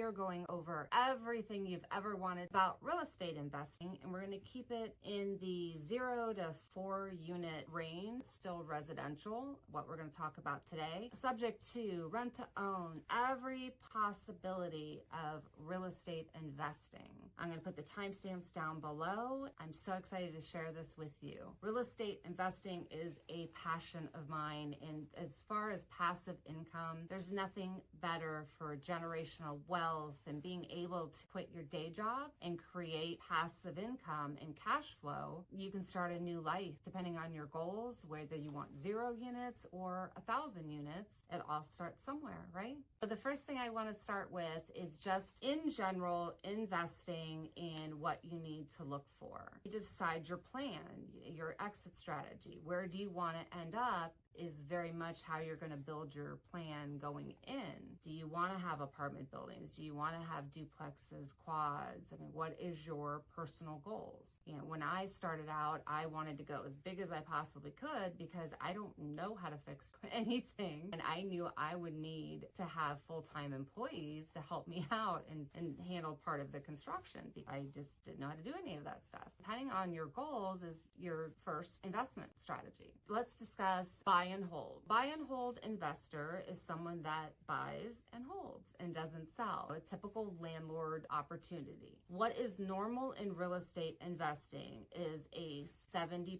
are going over everything you've ever wanted about real estate investing, and we're going to keep it in the 0 to 4 unit range, still residential, what we're going to talk about today. Subject to rent to own, every possibility of real estate investing. I'm going to put the timestamps down below. I'm so excited to share this with you. Real estate investing is a passion of mine, and as far as passive income, there's nothing better for generational wealth and being able to quit your day job and create passive income and cash flow. You can start a new life depending on your goals, whether you want 0 units or 1,000 units. It all starts somewhere, right? So the first thing I want to start with is just in general investing in what you need to look for. You decide your plan, your exit strategy. Where do you want to end up is very much how you're going to build your plan going in. Do you want to have apartment buildings? Do you want to have duplexes, quads? I mean, what is your personal goals? You know, when I started out, I wanted to go as big as I possibly could because I don't know how to fix anything. And I knew I would need to have full-time employees to help me out and handle part of the construction. I just didn't know how to do any of that stuff. Depending on your goals is your first investment strategy. Let's discuss buy and hold. Buy and hold investor is someone that buys and holds and doesn't sell. A typical landlord opportunity. What is normal in real estate investing is a 70%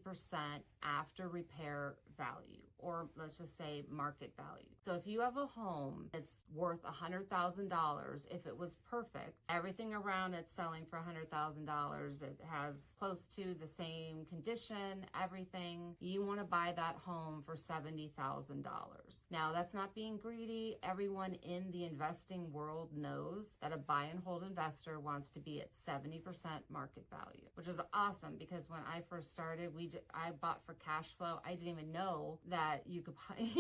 after repair value, or let's just say market value. So if you have a home that's worth $100,000, if it was perfect, everything around it's selling for $100,000, it has close to the same condition, everything, you want to buy that home for $70,000. Now, that's not being greedy. Everyone in the investing world knows that a buy and hold investor wants to be at 70% market value, which is awesome because when I first started, I bought for cash flow. I didn't even know that you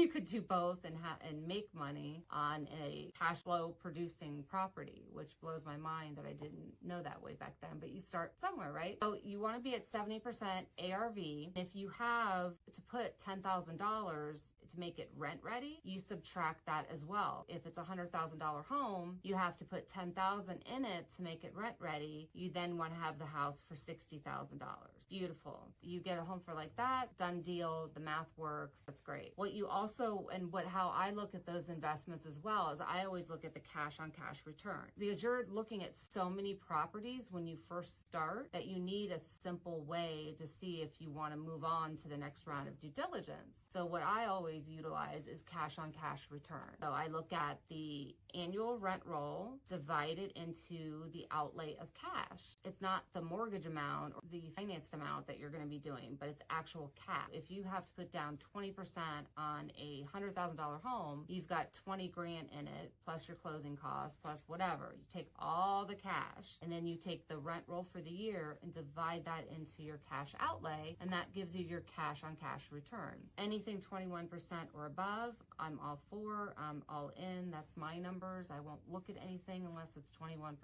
could do both and make money on a cash flow producing property, which blows my mind that I didn't know that way back then. But you start somewhere, right? So you want to be at 70% ARV. If you have to put $10,000 to make it rent ready, you subtract that as well. If it's a $100,000 home, you have to put $10,000 in it to make it rent ready. You then want to have the house for $60,000. Beautiful. You get a home for like that, done deal. The math works. That's great. What you also, how I look at those investments as well is I always look at the cash on cash return, because you're looking at so many properties when you first start that you need a simple way to see if you want to move on to the next round of due diligence. So what I always utilize is cash on cash return. So I look at the annual rent roll divided into the outlay of cash. It's not the mortgage amount or the financed amount that you're going to be doing, but it's actual cash. If you have to put down 20% on a $100,000 home, you've got 20 grand in it, plus your closing costs, plus whatever. You take all the cash and then you take the rent roll for the year and divide that into your cash outlay, and that gives you your cash on cash return. Anything 21% or above, I'm all for, I'm all in. That's my numbers. I won't look at anything unless it's 21%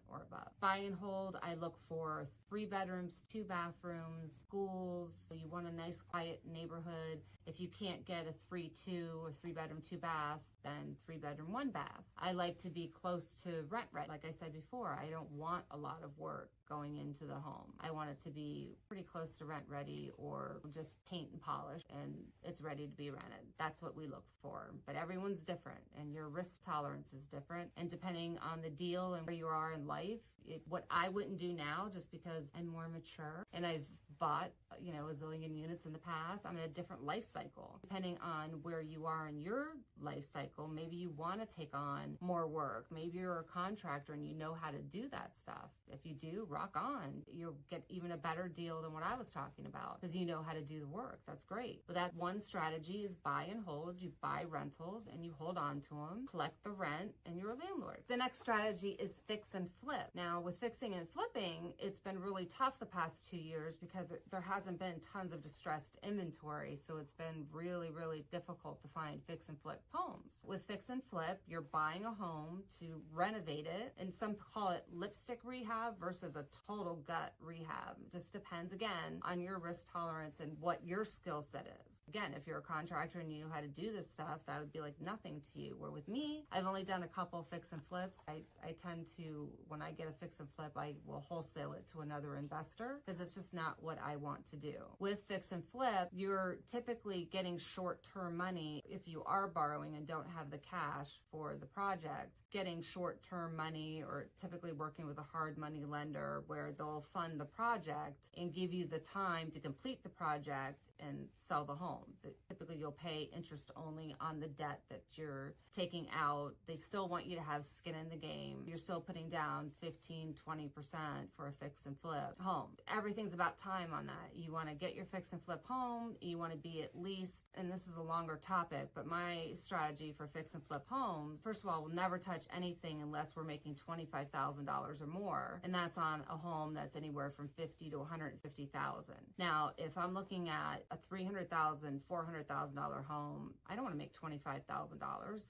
or above. Buy and hold, I look for 3 bedrooms, 2 bathrooms, schools. So you want a nice quiet neighborhood. If you can't get a 3-2 or 3 bedroom, 2 bath, then 3 bedroom, 1 bath. I like to be close to rent ready. Like I said before, I don't want a lot of work going into the home. I want it to be pretty close to rent ready or just paint and polish and it's ready to be rented. That's what we look for. But everyone's different and your risk tolerance is different. And depending on the deal and where you are in life, what I wouldn't do now just because I'm more mature and I've bought, a zillion units in the past, I'm in a different life cycle. Depending on where you are in your life cycle, maybe you want to take on more work. Maybe you're a contractor and you know how to do that stuff. If you do, rock on. You'll get even a better deal than what I was talking about because you know how to do the work. That's great. But that one strategy is buy and hold. You buy rentals and you hold on to them, collect the rent, and you're a landlord. The next strategy is fix and flip. Now, with fixing and flipping, it's been really tough the past 2 years because there hasn't been tons of distressed inventory, so it's been really, really difficult to find fix and flip homes. With fix and flip, you're buying a home to renovate it, and some call it lipstick rehab versus a total gut rehab. Just depends, again, on your risk tolerance and what your skill set is. Again, if you're a contractor and you know how to do this stuff, that would be like nothing to you. Where with me, I've only done a couple fix and flips. I tend to, when I get a fix and flip, I will wholesale it to another investor because it's just not what I want to do. With fix and flip, you're typically getting short-term money. If you are borrowing and don't have the cash for the project, getting short-term money, or typically working with a hard money lender where they'll fund the project and give you the time to complete the project and sell the home. Typically you'll pay interest only on the debt that you're taking out. They still want you to have skin in the game. You're still putting down 15, 20% for a fix and flip home. Everything's about time on that. You want to get your fix and flip home. You want to be at least, and this is a longer topic, but my strategy for fix and flip homes, first of all, we'll never touch anything unless we're making $25,000 or more. And that's on a home that's anywhere from $50,000 to $150,000. Now, if I'm looking at a $300,000, $400,000 home, I don't want to make $25,000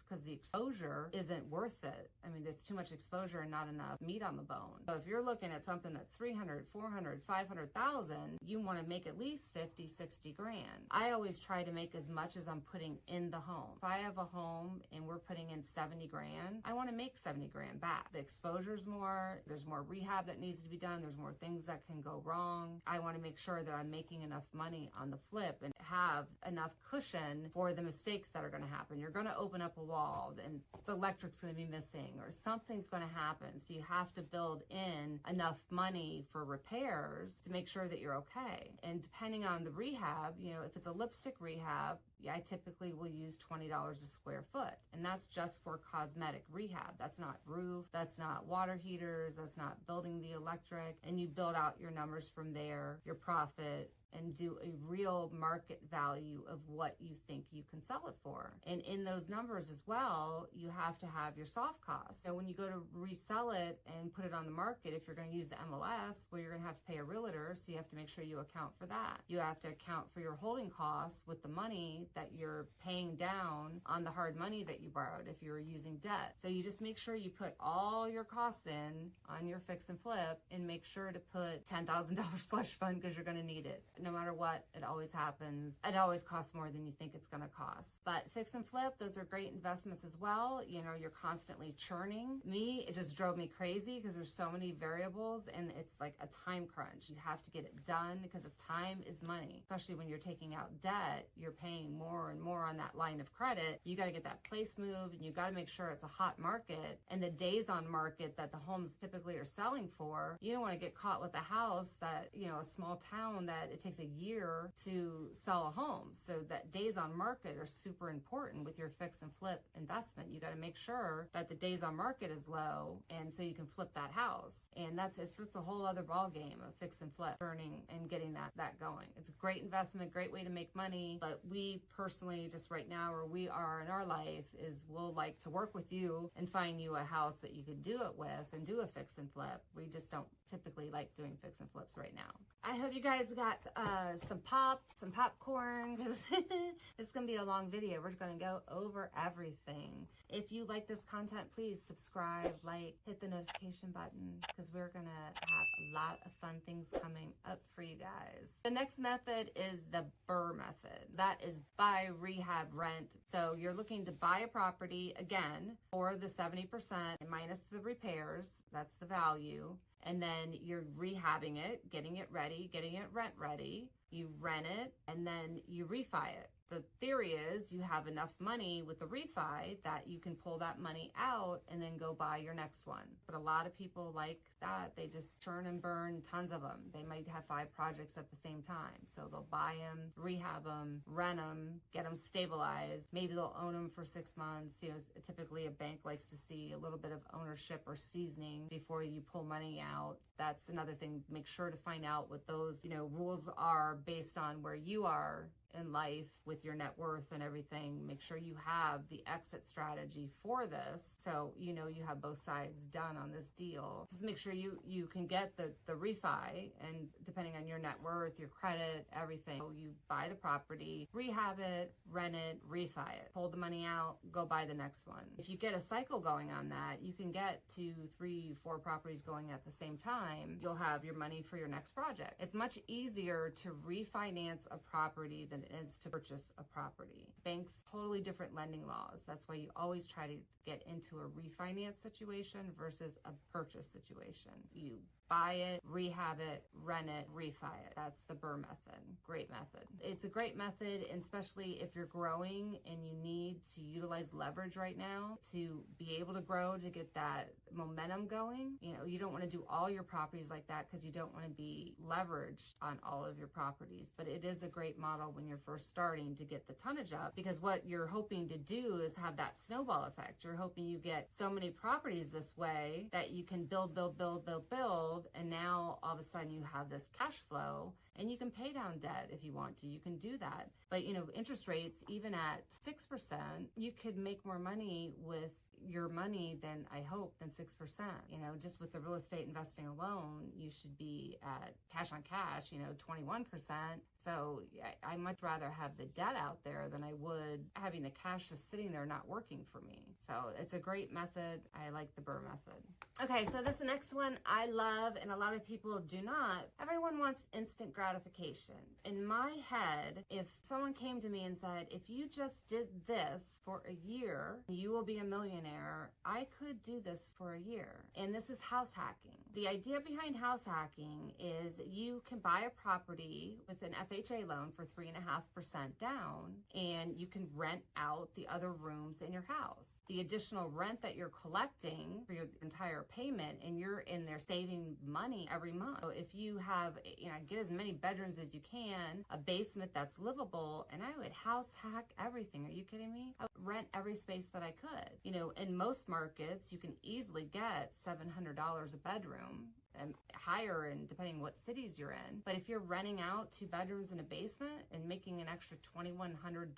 because the exposure isn't worth it. I mean, there's too much exposure and not enough meat on the bone. So if you're looking at something that's 300, 400, 500,000, you want to make at least 50, 60 grand. I always try to make as much as I'm putting in the home. If I have a home and we're putting in 70 grand, I want to make 70 grand back. The exposure's more, there's more rehab that needs to be done, there's more things that can go wrong. I want to make sure that I'm making enough money on the flip and have enough cushion for the mistakes that are going to happen. You're going to open up a wall and the electric's going to be missing or something's going to happen. So you have to build in enough money for repairs to make sure that you're okay. And depending on the rehab, you know, if it's a lipstick rehab, I typically will use $20 a square foot. And that's just for cosmetic rehab. That's not roof, that's not water heaters, that's not building the electric. And you build out your numbers from there, your profit, and do a real market value of what you think you can sell it for. And in those numbers as well, you have to have your soft costs. So when you go to resell it and put it on the market, if you're going to use the MLS, well, you're going to have to pay a realtor, so you have to make sure you account for that. You have to account for your holding costs with the money that you're paying down on the hard money that you borrowed if you were using debt. So you just make sure you put all your costs in on your fix and flip and make sure to put $10,000 slush fund because you're going to need it. No matter what, it always happens. It always costs more than you think it's going to cost. But fix and flip, those are great investments as well. You know, you're constantly churning. It just drove me crazy because there's so many variables and it's like a time crunch. You have to get it done because time is money. Especially when you're taking out debt, you're paying more and more on that line of credit. You got to get that place moved and you got to make sure it's a hot market. And the days on market that the homes typically are selling for, you don't want to get caught with a house that, you know, a small town that it takes a year to sell a home. So that days on market are super important with your fix and flip investment. You got to make sure that the days on market is low and so you can flip that house. And that's a whole other ball game of fix and flip, turning and getting that going. It's a great investment, great way to make money. But we personally, just right now where we are in our life, is we'll like to work with you and find you a house that you could do it with and do a fix and flip. We just don't typically like doing fix and flips right now. I hope you guys got some popcorn, because it's going to be a long video. We're going to go over everything. If you like this content, please subscribe, like, hit the notification button, because we're going to have a lot of fun things coming up for you guys. The next method is the BRRRR method. That is buy, rehab, rent. So you're looking to buy a property, again, for the 70% minus the repairs. That's the value. And then you're rehabbing it, getting it ready, getting it rent ready. You rent it, and then you refi it. The theory is you have enough money with the refi that you can pull that money out and then go buy your next one. But a lot of people like that. They just churn and burn tons of them. They might have 5 projects at the same time. So they'll buy them, rehab them, rent them, get them stabilized. Maybe they'll own them for 6 months. You know, typically a bank likes to see a little bit of ownership or seasoning before you pull money out. That's another thing. Make sure to find out what those, rules are based on where you are in life with your net worth and everything, make sure you have the exit strategy for this. So, you have both sides done on this deal. Just make sure you can get the refi, and depending on your net worth, your credit, everything, you buy the property, rehab it, rent it, refi it, pull the money out, go buy the next one. If you get a cycle going on that, you can get 2, 3, 4 properties going at the same time. You'll have your money for your next project. It's much easier to refinance a property than it is to purchase a property. Banks, totally different lending laws. That's why you always try to get into a refinance situation versus a purchase situation. You buy it, rehab it, rent it, refi it. That's the BRRRR method. Great method. It's a great method, especially if you're growing and you need to utilize leverage right now to be able to grow, to get that momentum going. You don't want to do all your properties like that because you don't want to be leveraged on all of your properties. But it is a great model when you're first starting to get the tonnage up, because what you're hoping to do is have that snowball effect. You're hoping you get so many properties this way that you can build, and now all of a sudden you have this cash flow and you can pay down debt if you want to. You can do that. But interest rates, even at 6%, you could make more money with your money than 6%. Just with the real estate investing alone, you should be at cash on cash, 21%. So I much rather have the debt out there than I would having the cash just sitting there not working for me. So it's a great method. I like the BRRRR method. Okay, so this next one I love, and a lot of people do not. Everyone wants instant gratification. In my head, if someone came to me and said, if you just did this for a year, you will be a millionaire, I could do this for a year. And this is house hacking. The idea behind house hacking is you can buy a property with an FHA loan for 3.5% down, and you can rent out the other rooms in your house. The additional rent that you're collecting for your entire payment, and you're in there saving money every month. So if you have, get as many bedrooms as you can, a basement that's livable, and I would house hack everything. Are you kidding me? I would rent every space that I could. In most markets, you can easily get $700 a bedroom, and higher, and depending what cities you're in. But if you're renting out 2 bedrooms and a basement and making an extra $2,100,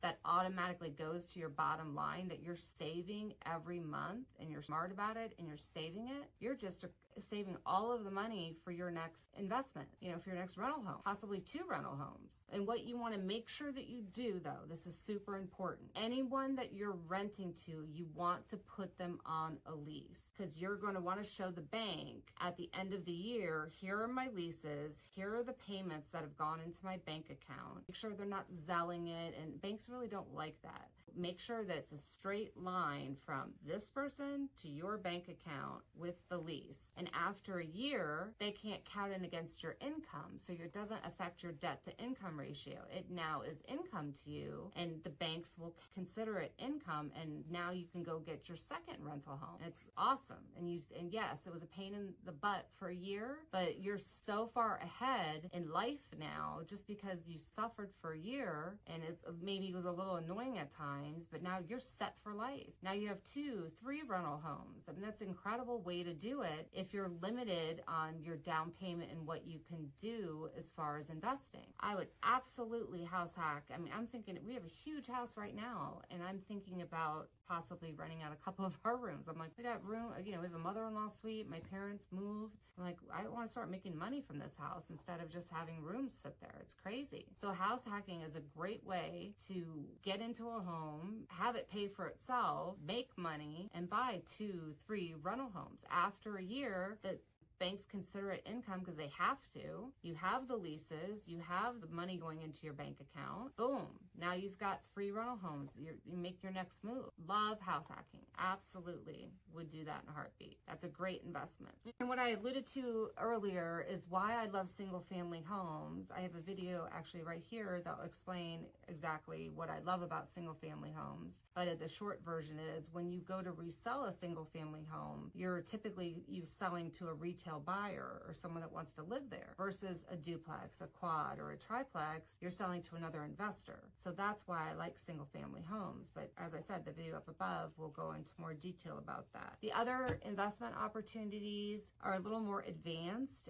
that automatically goes to your bottom line, that you're saving every month, and you're smart about it and you're saving it, you're just saving all of the money for your next investment, for your next rental home, possibly 2 rental homes. And what you want to make sure that you do, though, this is super important. Anyone that you're renting to, you want to put them on a lease, because you're going to want to show the bank at the end of the year, here are my leases, here are the payments that have gone into my bank account. Make sure they're not zelling it, and banks really don't like that. Make sure that it's a straight line from this person to your bank account with the lease. And after a year, they can't count it against your income, so it doesn't affect your debt to income ratio. It now is income to you, and the banks will consider it income, and now you can go get your second rental home. It's awesome. And yes, it was a pain in the butt for a year, but you're so far ahead in life now just because you suffered for a year, and maybe it was a little annoying at times, but now you're set for life. Now you have 2, 3 rental homes. That's an incredible way to do it if you're limited on your down payment and what you can do as far as investing. I would absolutely house hack. I'm thinking, we have a huge house right now, and I'm thinking about possibly renting out a couple of our rooms. I'm like, we got room, we have a mother-in-law suite, my parents moved. I'm like, I want to start making money from this house instead of just having rooms sit there. It's crazy. So house hacking is a great way to get into a home, have it pay for itself, make money, and buy 2, 3 rental homes. After a year, that banks consider it income because they have to. You have the leases, you have the money going into your bank account. Boom. Now you've got 3 rental homes. You make your next move. Love house hacking. Absolutely would do that in a heartbeat. That's a great investment. And what I alluded to earlier is why I love single family homes. I have a video actually right here that will explain exactly what I love about single family homes. But the short version is when you go to resell a single family home, you're typically selling to a retail retail buyer or someone that wants to live there, versus a duplex, a quad, or a triplex, you're selling to another investor. So that's why I like single family homes. But as I said, the video up above will go into more detail about that. The other investment opportunities are a little more advanced.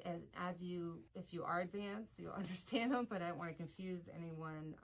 If you are advanced, you'll understand them, but I don't want to confuse anyone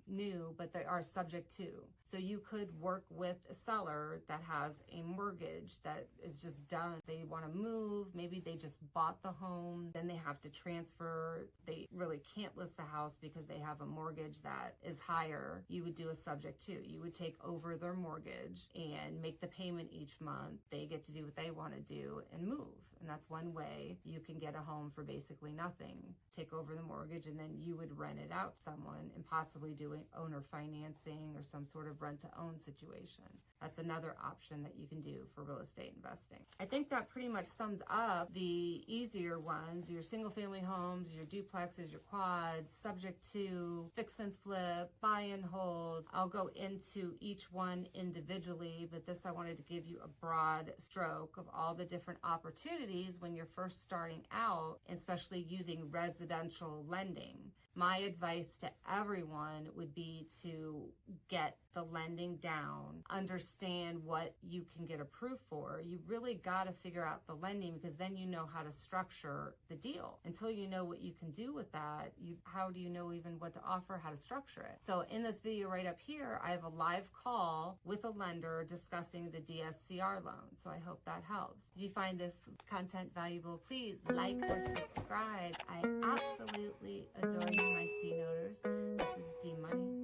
new, but they are subject to. So you could work with a seller that has a mortgage that is just done. They want to move, maybe they just bought the home, then they have to transfer. They really can't list the house because they have a mortgage that is higher. You would do a subject to. You would take over their mortgage and make the payment each month. They get to do what they want to do and move. And that's one way you can get a home for basically nothing. Take over the mortgage, and then you would rent it out to someone and possibly do owner financing or some sort of rent-to-own situation. That's another option that you can do for real estate investing. I think that pretty much sums up the easier ones: your single-family homes, your duplexes, your quads, subject to, fix and flip, buy and hold. I'll go into each one individually, but this I wanted to give you a broad stroke of all the different opportunities when you're first starting out, especially using residential lending. My advice to everyone would be to get the lending down, understand what you can get approved for. You really got to figure out the lending, because then you know how to structure the deal. Until you know what you can do with that, how do you know even what to offer, how to structure it? So in this video right up here, I have a live call with a lender discussing the DSCR loan. So I hope that helps. If you find this content valuable, please like or subscribe. I absolutely adore you, my C-noters. This is D Money.